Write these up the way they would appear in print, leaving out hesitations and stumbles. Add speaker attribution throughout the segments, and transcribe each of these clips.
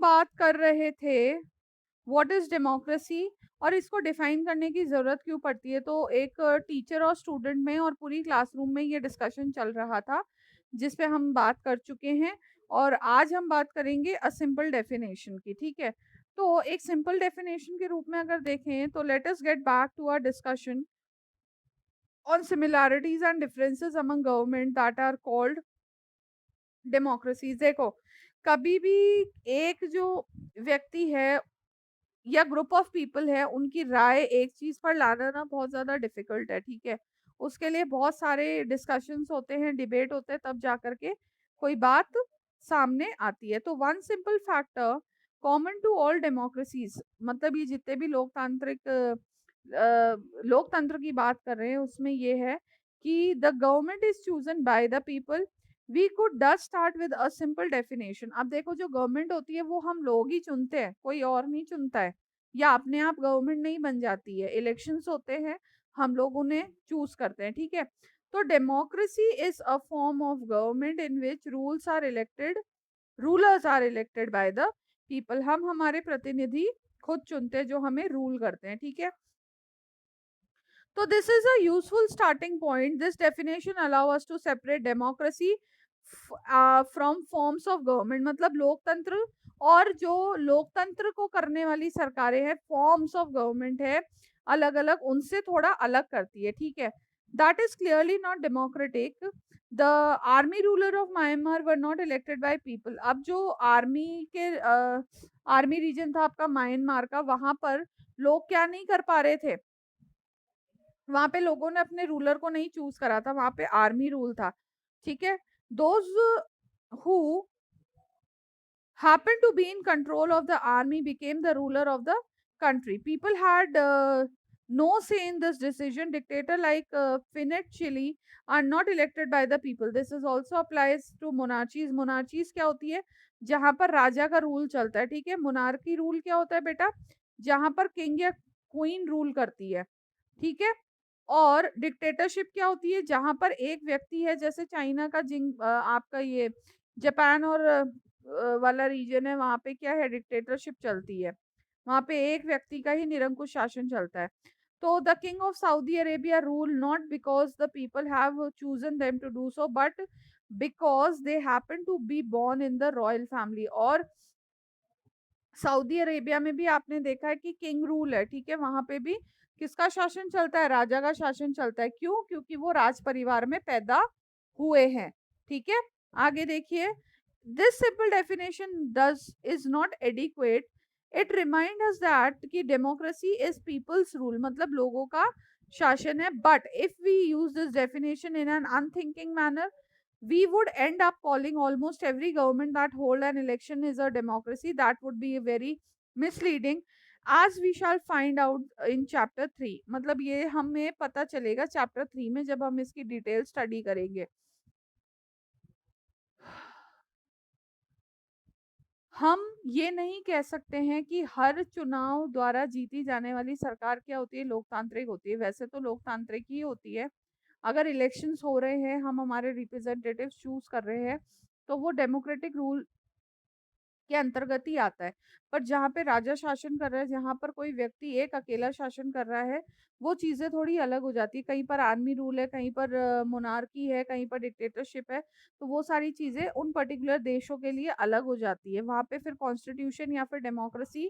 Speaker 1: बात कर रहे थे व्हाट इज डेमोक्रेसी और इसको डिफाइन करने की जरूरत क्यों पड़ती है। तो एक टीचर और स्टूडेंट में और पूरी क्लासरूम में ये डिस्कशन चल रहा था जिस पे हम बात कर चुके हैं। और आज हम बात करेंगे अ सिंपल डेफिनेशन की। ठीक है, तो एक सिंपल डेफिनेशन के रूप में अगर देखें तो let us get back to our discussion on similarities and differences among government that are called democracies. देखो, कभी भी एक जो व्यक्ति है या ग्रुप ऑफ पीपल है उनकी राय एक चीज पर लाना ना बहुत ज्यादा डिफिकल्ट है। ठीक है, उसके लिए बहुत सारे डिस्कशंस होते हैं, डिबेट होते हैं, तब जा करके कोई बात सामने आती है। तो one simple factor common to all democracies, मतलब ये जितने भी लोकतंत्र की बात कर रहे हैं उसमें ये है कि the government is chosen by the people. We could just start with a simple definition. अब देखो, जो गवर्नमेंट होती है वो हम लोग ही चुनते हैं, कोई और नहीं चुनता है, या अपने आप गवर्नमेंट नहीं बन जाती है। इलेक्शंस होते हैं, हम लोग उन्हें चूज करते हैं। ठीक है, तो democracy is a form of government in which rulers are elected by the people. हम हमारे प्रतिनिधि खुद चुनते हैं जो हमें रूल करते हैं। ठीक है, तो this is a useful starting point. This definition allow us to separate democracy from forms of government। मतलब लोकतंत्र और जो लोकतंत्र को करने वाली सरकारें हैं, फॉर्म्स ऑफ गवर्नमेंट है, अलग अलग, उनसे थोड़ा अलग करती है। ठीक है, that is clearly not democratic. The army ruler of Myanmar were not elected by people. अब जो आर्मी रीजन था आपका म्यांमार का, वहां पर लोग क्या नहीं कर पा रहे थे, वहां पे लोगों ने अपने रूलर को नहीं चूज करा था, वहां पे आर्मी रूल था। ठीक है, those who happened to be in control of the army became the ruler of the country. People had no say in this decision. Dictator like Finet Chili are not elected by the people. This is also applies to monarchies. Monarchies क्या होती है, जहां पर राजा का rule चलता है। ठीक है, मोनार्की रूल क्या होता है बेटा, जहां पर किंग या क्वीन रूल करती है। ठीक है, और डिक्टेटरशिप क्या होती है, जहां पर एक व्यक्ति है, जैसे चाइना का आपका ये जापान और वाला रीजन है, वहां पे क्या है, डिक्टेटरशिप चलती है, वहां पे एक व्यक्ति का ही निरंकुश शासन चलता है। तो the king of Saudi Arabia rule not because the people have chosen them to do so, but because they happen to be born in the royal family. और सऊदी अरेबिया में भी आपने देखा है कि किंग रूल है। ठीक है, वहां पे भी किसका शासन चलता है, राजा का शासन चलता है। क्यों? क्योंकि वो राज परिवार में पैदा हुए हैं। ठीक है, आगे देखिए, this simple definition does is not adequate. It remind us that कि डेमोक्रेसी इज पीपल्स रूल, मतलब लोगों का शासन है। But if we use this definition in an unthinking manner, we would end up calling almost every government that hold an election is a democracy. That would be very misleading, as we shall find out in chapter 3। मतलब ये हमें पता चलेगा chapter 3 में जब हम इसकी detail study करेंगे। हम ये नहीं कह सकते हैं कि हर चुनाव द्वारा जीती जाने वाली सरकार क्या होती है, लोकतांत्रिक होती है। वैसे तो लोकतांत्रिक ही होती है। अगर इलेक्शंस हो रहे हैं, हम हमारे रिप्रेजेंटेटिव चूज कर रहे हैं, तो वो डेमोक्रेटिक रूल के अंतर्गत ही आता है। पर जहाँ पे राजा शासन कर रहा है, जहाँ पर कोई व्यक्ति एक अकेला शासन कर रहा है, वो चीजें थोड़ी अलग हो जाती है। कहीं पर आर्मी रूल है, कहीं पर मोनार्की है, कहीं पर डिक्टेटरशिप है। तो वो सारी चीजें उन पर्टिकुलर देशों के लिए अलग हो जाती है। वहां पे फिर कॉन्स्टिट्यूशन या फिर डेमोक्रेसी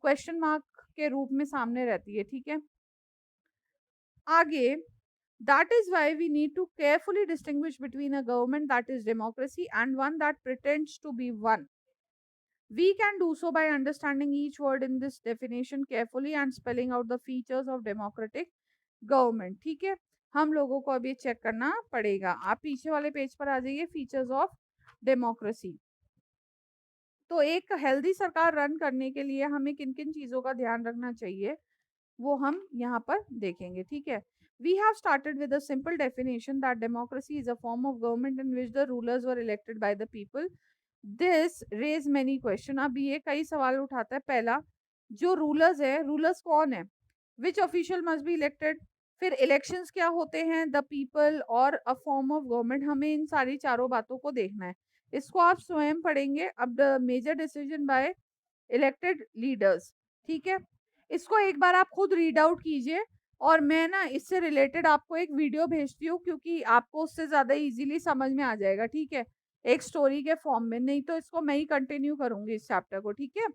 Speaker 1: क्वेश्चन मार्क के रूप में सामने रहती है। ठीक है, आगे, that is why we need to carefully distinguish between a government that is democracy and one that pretends to be one. We can do so by understanding each word in this definition carefully and spelling out the features of democratic government। ठीक है, हम लोगों को अभी check करना पड़ेगा। आप पीछे वाले पेज पर आ जाइए, फीचर्स ऑफ डेमोक्रेसी। तो एक हेल्दी सरकार रन करने के लिए हमें किन किन चीजों का ध्यान रखना चाहिए, वो हम यहाँ पर देखेंगे। ठीक है, we have started with a simple definition that democracy is a form of government in which the rulers were elected by the people. This raise many question। अब ये कई सवाल उठाता है। पहला, जो रूलर्स है, रूलर्स कौन है, विच ऑफिशियल मस्ट बी इलेक्टेड, फिर इलेक्शंस क्या होते हैं, द पीपल और अ फॉर्म ऑफ गवर्नमेंट। हमें इन सारी चारों बातों को देखना है। इसको आप स्वयं पढ़ेंगे। अब the major decision by elected leaders. ठीक है, इसको एक बार आप खुद रीड आउट कीजिए और मैं ना इससे रिलेटेड आपको एक वीडियो भेजती हूँ, क्योंकि आपको उससे ज्यादा इजीली समझ में आ जाएगा। ठीक है, एक स्टोरी के फॉर्म में, नहीं तो इसको मैं ही कंटिन्यू करूंगी इस चैप्टर को। ठीक है,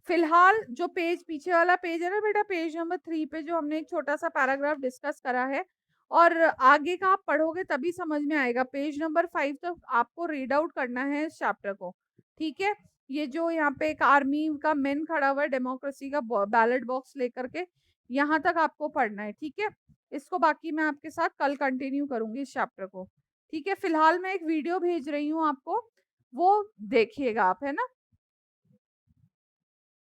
Speaker 1: फिलहाल जो पेज पीछे वाला पेज है ना बेटा, पेज नंबर 3 पे जो हमने एक छोटा सा पैराग्राफ डिस्कस करा है, और आगे का आप पढ़ोगे तभी समझ में आएगा। पेज नंबर 5 तक आपको रीड आउट करना है इस चैप्टर को। ठीक है, ये जो यहाँ पे एक आर्मी का मेन खड़ा हुआ है डेमोक्रेसी का बैलेट बॉक्स लेकर के, यहाँ तक आपको पढ़ना है। ठीक है, इसको बाकी मैं आपके साथ कल कंटिन्यू करूंगी इस चैप्टर को। ठीक है, फिलहाल मैं एक वीडियो भेज रही हूँ आपको, वो देखिएगा आप, है ना।